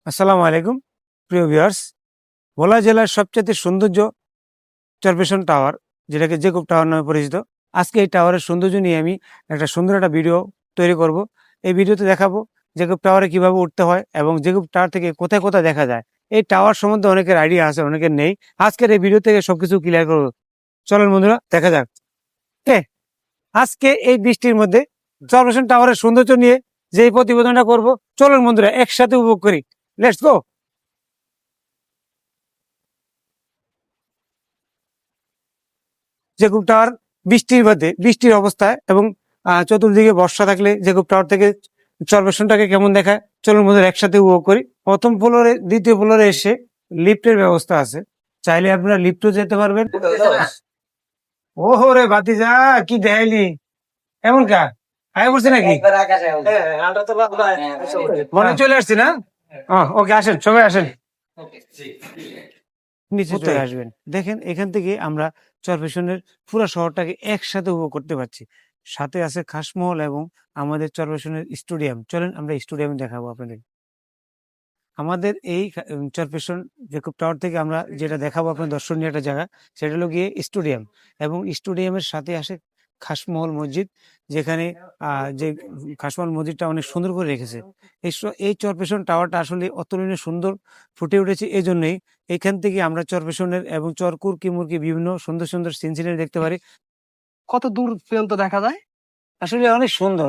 আসসালামু আলাইকুম প্রিয় ভিউয়ার্স। ভোলা জেলার সবচেয়ে সৌন্দর্য চরপেশন টাওয়ার, যেটাকে জেকব টাওয়ার নামে পরিচিত। আজকে এই টাওয়ারের সৌন্দর্য নিয়ে আমি সুন্দর একটা ভিডিও তৈরি করব। এই ভিডিওতে দেখাবো জেকব টাওয়ারে কিভাবে উঠতে হয় এবং জেকব টাওয়ার থেকে কোথায় কোথায় দেখা যায়। এই টাওয়ার সম্বন্ধে অনেকের আইডিয়া আছে, অনেকের নেই। আজকের এই ভিডিও থেকে সবকিছু ক্লিয়ার করবো। চলেন বন্ধুরা, দেখা যাক। আজকে এই বৃষ্টির মধ্যে চরপেশন টাওয়ারের সৌন্দর্য নিয়ে যে প্রতিবেদনটা করব, চলুন বন্ধুরা একসাথে উপভোগ করি। Let's go. জেকব টাওয়ার বৃষ্টির অবস্থায় এবং চতুর্দিকে বর্ষা থাকলে জেকব টাওয়ার থেকে চরপেশনটাকে কেমন দেখায়, চলুন বন্ধুরা একসাথে উপভোগ করি। প্রথম ফ্লোরে, দ্বিতীয় ফ্লোরে এসে লিফটের ব্যবস্থা আছে, চাইলে আপনারা লিফটও যেতে পারবেন। ওহো রে ভাতিজা, কি দেখাইলি এমন কা আয় করছে নাকি? মনে চলে আসছি না? ওকে, আসেন সবাই আসেন, নিচে চলে আসবেন। দেখেন, এখান থেকে আমরা চরপেশনের পুরো শহরটাকে একসাথে উপভোগ করতে পারছি। সাথে আছে খাসমহল এবং আমাদের চরপেশনের স্টেডিয়াম। চলেন আমরা স্টেডিয়ামে দেখাবো আপনাদের। আমাদের এই চরপেশন জেকব টাওয়ার থেকে আমরা যেটা দেখাবো আপনার দর্শনীয় একটা জায়গা, সেটা হলো গিয়ে স্টেডিয়াম। এবং স্টেডিয়ামের সাথে আসে খাসমহল মসজিদ, যেখানে যে খাসমহল মসজিদটা অনেক সুন্দর করে রেখেছে। এই চরপেশন টাওয়ারটা আসলে অতুলনীয় সুন্দর ফুটে উঠেছে। এই জন্যই এখান থেকে আমরা চরপেশনের এবং চরকুরকি মুরকি বিভিন্ন সুন্দর সুন্দর সিনসিনারি দেখতে পারি। কত দূর পর্যন্ত দেখা যায়, আসলে অনেক সুন্দর।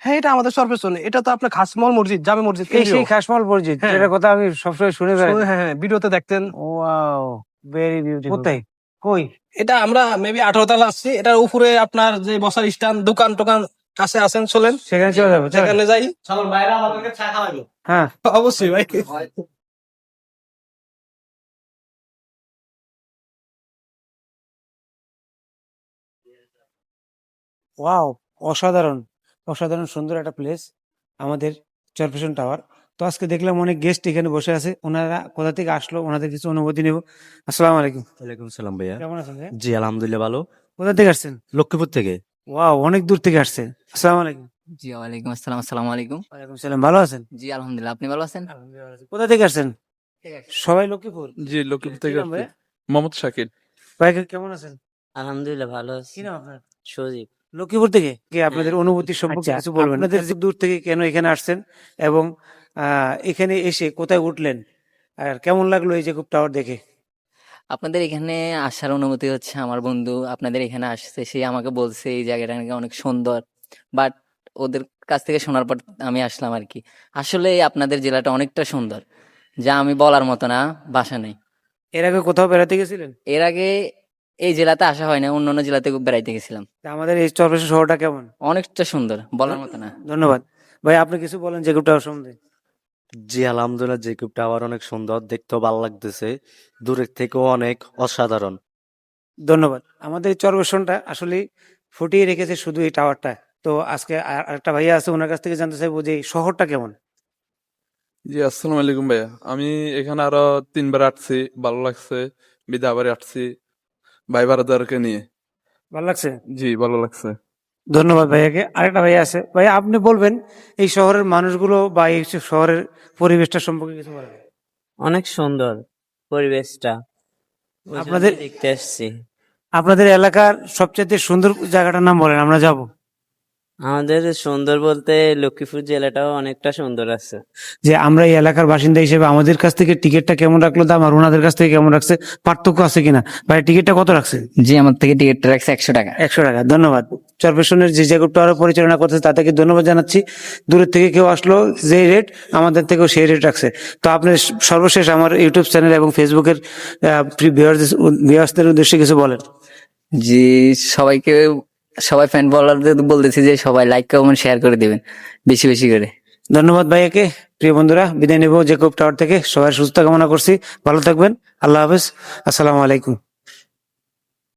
হ্যাঁ, এটা আমাদের চরপেশন। এটা তো আপনার খাসমহল মসজিদ, জামে মসজিদ, সেই খাসমহল মসজিদ, হ্যাঁ। যেটার কথা আমি সবসময় শুনে বেড়াই। হ্যাঁ, ভিডিওতে দেখতেন। Wow, very beautiful. কোথায়, কই? এটা আমরা মেবি 18 তলা আসছি। এটার উপরে আপনার যে বসার স্ট্যান্ড, দোকান টোকান কাছে আছেন, চলেন সেখানে চলে যাবো, সেখানে যাই। চলুন বাইরে আমাদেরকে চা খাওয়াবো। হ্যাঁ অবশ্যই ভাই। ওয়াও, অসাধারণ অসাধারণ সুন্দর একটা প্লেস আমাদের চরপেশন টাওয়ার। তো আজকে দেখলাম অনেক গেস্ট এখানে বসে আছে, ওনারা কোথা থেকে আসলো, ওনাদের কিছু অনুভূতি নেব। আসসালামু আলাইকুম। ওয়ালাইকুম সালাম ভাইয়া। কেমন আছেন ভাইয়া? জি আলহামদুলিল্লাহ ভালো। কোথা থেকে আসছেন? লক্ষ্মীপুর থেকে। ওয়াও, অনেক দূর থেকে আসছেন। আসসালামু আলাইকুম। জি ওয়ালাইকুম আসসালাম। আসসালামু আলাইকুম। ওয়ালাইকুম সালাম, ভালো আছেন? জি আলহামদুলিল্লাহ, আপনি ভালো আছেন? আলহামদুলিল্লাহ ভালো আছি। কোথা থেকে আসছেন? সবাই লক্ষ্মীপুর? জি লক্ষ্মীপুর কি থেকে নাম ভাইয়া? মোহাম্মদ শাকিল। ভাই কেমন আছেন? আলহামদুলিল্লাহ ভালো আছি। কি নাম আপনার? সজীব। লক্ষ্মীপুর থেকে আপনাদের অনুভূতি সম্পর্কে কিছু বলবেন। আপনাদের যে দূর থেকে কেন এখানে আসছেন এবং এখানে এসে কোথায় উঠলেন আর কেমন লাগলো এই জেকব টাওয়ার দেখে? আপনাদের এখানে আসার অনুমতি হচ্ছে আমার বন্ধু আপনাদের এখানে আসছে, সে আমাকে বলছে এই জায়গাটা নাকি অনেক সুন্দর। বাট ওদের কাছ থেকে শোনার পর আমি আসলাম আর কি। আসলে আপনাদের জেলাটা অনেকটা সুন্দর, যা আমি বলার মতো না, ভাষা নেই। এর আগে কোথাও বেড়াতে গেছিলেন? এর আগে এই জেলাতে আসা হয় না, অন্যান্য জেলাতে বেড়াইতে গেছিলাম। তা আমাদের এই চরপেশন শহরটা কেমন? অনেকটা সুন্দর, বলার মতো না। ধন্যবাদ ভাই, আপনি কিছু বলেন জেকব টাওয়ার সম্বন্ধে। জি আলহামদুলিল্লাহ, জেকব টাওয়ার অনেক সুন্দর, দেখতেও ভালো লাগতেছে, দূরের থেকেও অনেক অসাধারণ। ধন্যবাদ। আমাদের এই চরপেশনটা আসলে ফুটিয়ে রেখেছে শুধু এই টাওয়ারটা। তো আজকে আরেকটা ভাইয়া আছে, ওনার কাছ থেকে জানতে চাইবো যে এই শহরটা কেমন। জি আসসালামু আলাইকুম ভাইয়া। আমি এখানে আরো 3বার আসছি, ভালো লাগছে, বিদা আবার আসছি ভাই বারাদারকে নিয়ে। ভালো লাগছে? জি ভালো লাগছে। ধন্যবাদ ভাইয়াকে। আরেকটা ভাইয়া আছে, ভাইয়া আপনি বলবেন এই শহরের মানুষগুলো বা এই শহরের পরিবেশটা সম্পর্কে কিছু বলেন। অনেক সুন্দর পরিবেশটা, ওই আপনাদের জন্যই দেখতে আসছি। আপনাদের এলাকার সবচেয়ে সুন্দর জায়গাটার নাম বলেন, আমরা যাব। আমাদের সুন্দর বলতে লক্ষ্মীপুর জেলাটাও অনেকটা সুন্দর আছে। যে আমরা এই এলাকার বাসিন্দা হিসেবে আমাদের কাছ থেকে টিকিটটা কেমন রাখলো দাম, আর ওনাদের কাছ থেকে কেমন রাখছে, পার্থক্য আছে কিনা? ভাই টিকিটটা কত রাখছে? জি আমার থেকে টিকিটটা রাখছে 100 টাকা। 100 টাকা। ধন্যবাদ। চরপেশনের যে জেকব টাওয়ার পরিচালনা করতেছে তাদেরকে ধন্যবাদ জানাচ্ছি। দূরের থেকে কেউ আসলো, যে রেট আমাদের থেকেও সেই রেট রাখছে। তো আপনি সর্বশেষ আমার ইউটিউব চ্যানেল এবং ফেসবুকের ভিউয়ার্সদের উদ্দেশ্যে কিছু বলেন। জি সবাই ফ্যান ফলোয়ারদের বলতেছি যে সবাই লাইক কমেন্ট শেয়ার করে দিবেন বেশি বেশি করে। ধন্যবাদ ভাইয়াকে। প্রিয় বন্ধুরা, বিদায় নেব জেকব টাওয়ার থেকে। সবাই সুস্থ কামনা করছি, ভালো থাকবেন, আল্লাহ হাফেজ, আসসালামু আলাইকুম।